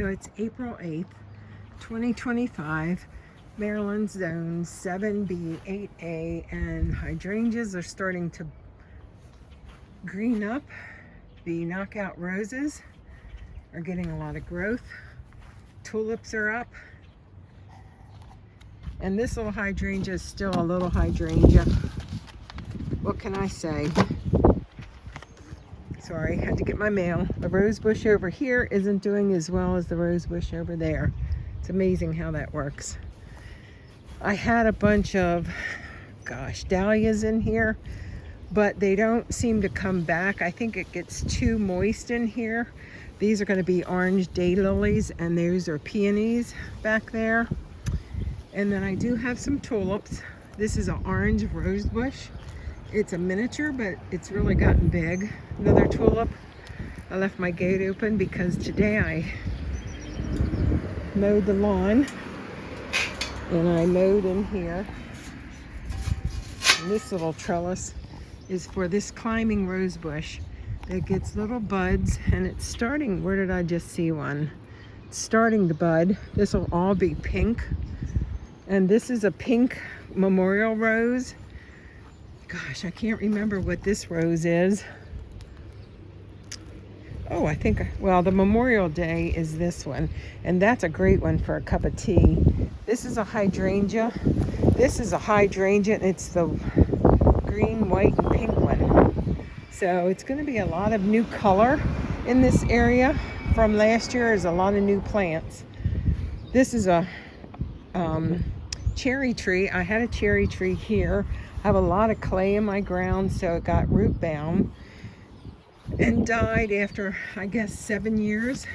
So it's April 8th, 2025, Maryland Zone 7B, 8A, and hydrangeas are starting to green up. The knockout roses are getting a lot of growth. Tulips are up. And this little hydrangea is still a little hydrangea. What can I say? Sorry, had to get my mail. The rose bush over here isn't doing as well as the rose bush over there. It's amazing how that works. I had a bunch of, dahlias in here, but they don't seem to come back. I think it gets too moist in here. These are going to be orange daylilies, and those are peonies back there. And then I do have some tulips. This is an orange rose bush. It's a miniature, but it's really gotten big. Another tulip. I left my gate open because today I mowed the lawn, and I mowed in here. And this little trellis is for this climbing rose bush that gets little buds, and it's starting. Where did I just see one? It's starting to bud. This will all be pink. And this is a pink memorial rose. Gosh, I can't remember what this rose is. Oh, I think, well, the Memorial Day is this one. And that's a great one for a cup of tea. This is a hydrangea. This is a hydrangea, and it's the green, white, and pink one. So it's going to be a lot of new color in this area. From last year is a lot of new plants. This is a cherry tree. I had a cherry tree here. I have a lot of clay in my ground, so it got root bound and died after, I guess, 7 years.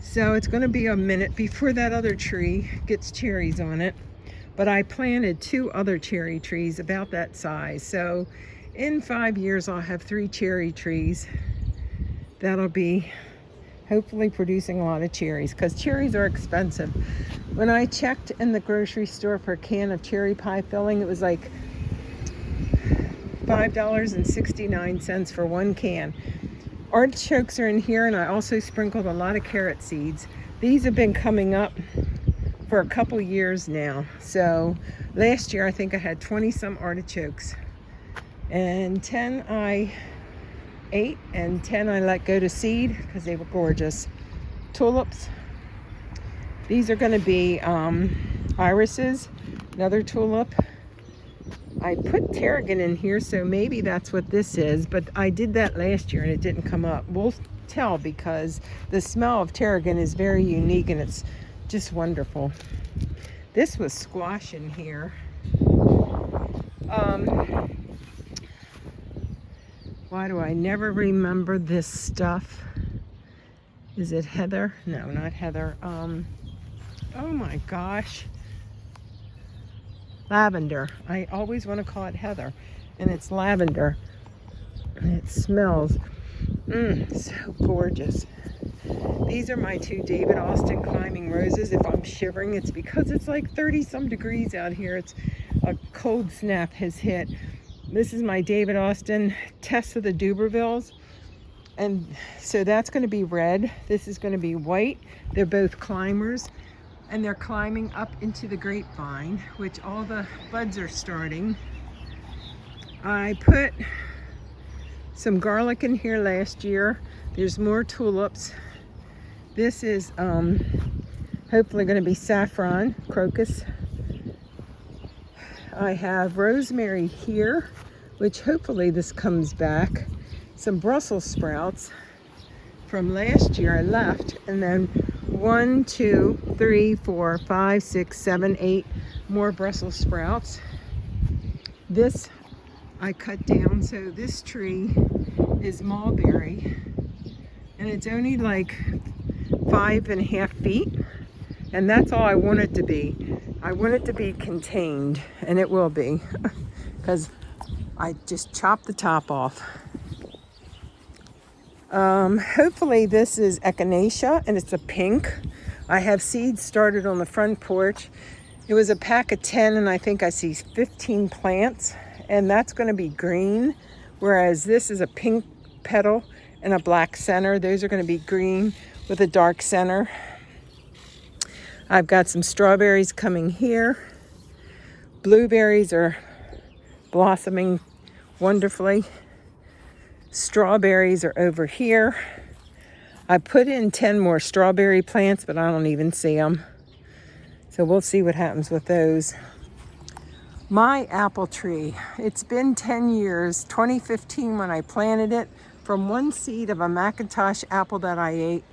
So it's going to be a minute before that other tree gets cherries on it. But I planted 2 other cherry trees about that size. So in 5 years, I'll have 3 cherry trees. That'll be hopefully producing a lot of cherries, because cherries are expensive. When I checked in the grocery store for a can of cherry pie filling, it was like $5.69 for 1 can. Artichokes are in here, and I also sprinkled a lot of carrot seeds. These have been coming up for a couple years now. So last year I think I had 20 some artichokes, and 10 I ate and 10 I let go to seed because they were gorgeous. Tulips. These are going to be irises, another tulip. I put tarragon in here, so maybe that's what this is, but I did that last year and it didn't come up. We'll tell, because the smell of tarragon is very unique and it's just wonderful. This was squash in here. Why do I never remember this stuff? Is it heather? No, not heather. Oh my gosh. Lavender. I always want to call it heather, and it's lavender. And it smells so gorgeous. These are my 2 David Austin climbing roses. If I'm shivering, it's because it's like 30 some degrees out here. It's a cold snap has hit. This is my David Austin Tess of the Dubervilles. And so that's going to be red. This is going to be white. They're both climbers, and they're climbing up into the grapevine, which all the buds are starting. I put some garlic in here last year. There's more tulips. This is hopefully going to be saffron, crocus. I have rosemary here, which hopefully this comes back. Some Brussels sprouts from last year I left, and then 1, 2, 3, 4, 5, 6, 7, 8 more Brussels sprouts. This I cut down, so this tree is mulberry, and it's only like 5.5 feet, and that's all I want it to be. I want it to be contained, and it will be, because I just chopped the top off. Hopefully this is echinacea, and it's a pink. I have seeds started on the front porch. It was a pack of 10, and I think I see 15 plants, and that's going to be green, whereas this is a pink petal and a black center. Those are going to be green with a dark center. I've got some strawberries coming here. Blueberries are blossoming wonderfully. Strawberries are over here. I put in 10 more strawberry plants, but I don't even see them. So we'll see what happens with those. My apple tree, it's been 10 years, 2015 when I planted it, from one seed of a McIntosh apple that I ate.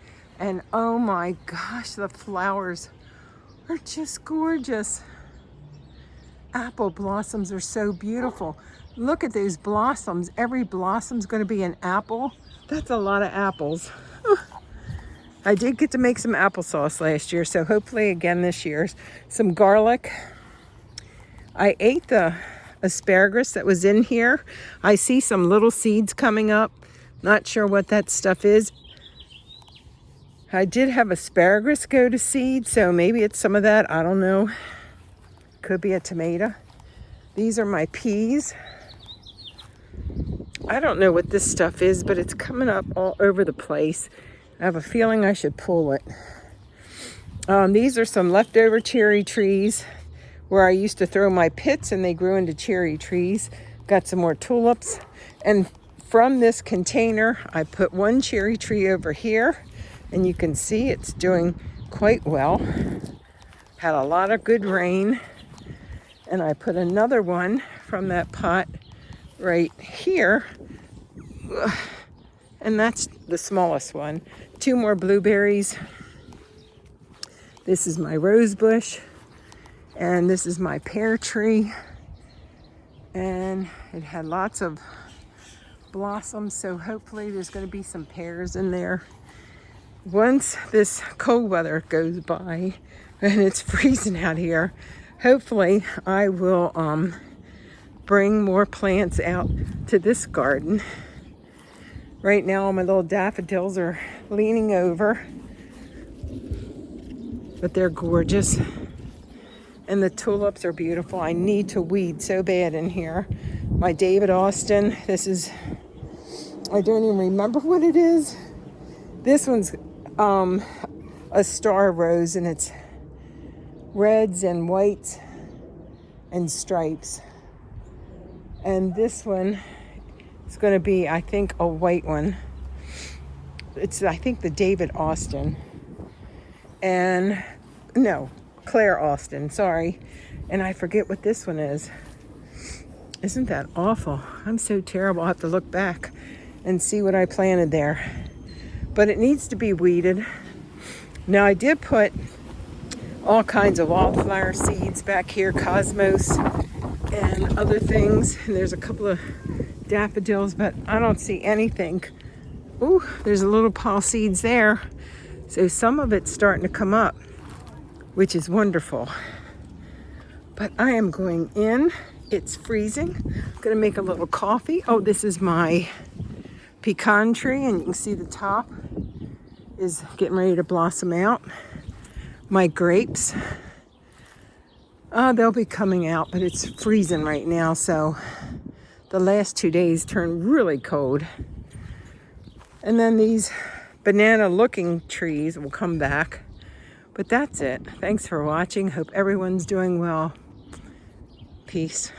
And oh my gosh, the flowers are just gorgeous. Apple blossoms are so beautiful. Look at those blossoms. Every blossom's going to be an apple. That's a lot of apples. I did get to make some applesauce last year, so hopefully again this year. Some garlic. I ate the asparagus that was in here. I see some little seeds coming up. Not sure what that stuff is. I did have asparagus go to seed, so maybe it's some of that. I don't know. Could be a tomato. These are my peas. I don't know what this stuff is, but it's coming up all over the place. I have a feeling I should pull it. These are some leftover cherry trees where I used to throw my pits and they grew into cherry trees. Got some more tulips. And from this container, I put one cherry tree over here, and you can see it's doing quite well. Had a lot of good rain. And I put another one from that pot right here. And that's the smallest one. 2 more blueberries. This is my rose bush. And this is my pear tree. And it had lots of blossoms, so hopefully there's going to be some pears in there. Once this cold weather goes by and it's freezing out here, hopefully I will bring more plants out to this garden. Right now my little daffodils are leaning over, but they're gorgeous. And the tulips are beautiful. I need to weed so bad in here. My David Austin, this is, I don't even remember what it is. This one's a star rose, and it's reds and whites and stripes. And this one is going to be, I think, a white one. It's, I think, the David Austin. And, no, Claire Austin, sorry. And I forget what this one is. Isn't that awful? I'm so terrible. I'll have to look back and see what I planted there. But it needs to be weeded. Now, I did put all kinds of wildflower seeds back here, cosmos and other things. And there's a couple of daffodils, but I don't see anything. Ooh, there's a little pile of seeds there. So some of it's starting to come up, which is wonderful. But I am going in. It's freezing. I'm gonna make a little coffee. Oh, this is my pecan tree, and you can see the top is getting ready to blossom out. My grapes, they'll be coming out, but it's freezing right now, so the last 2 days turned really cold. And then these banana looking trees will come back. But that's it. Thanks for watching. Hope everyone's doing well. Peace.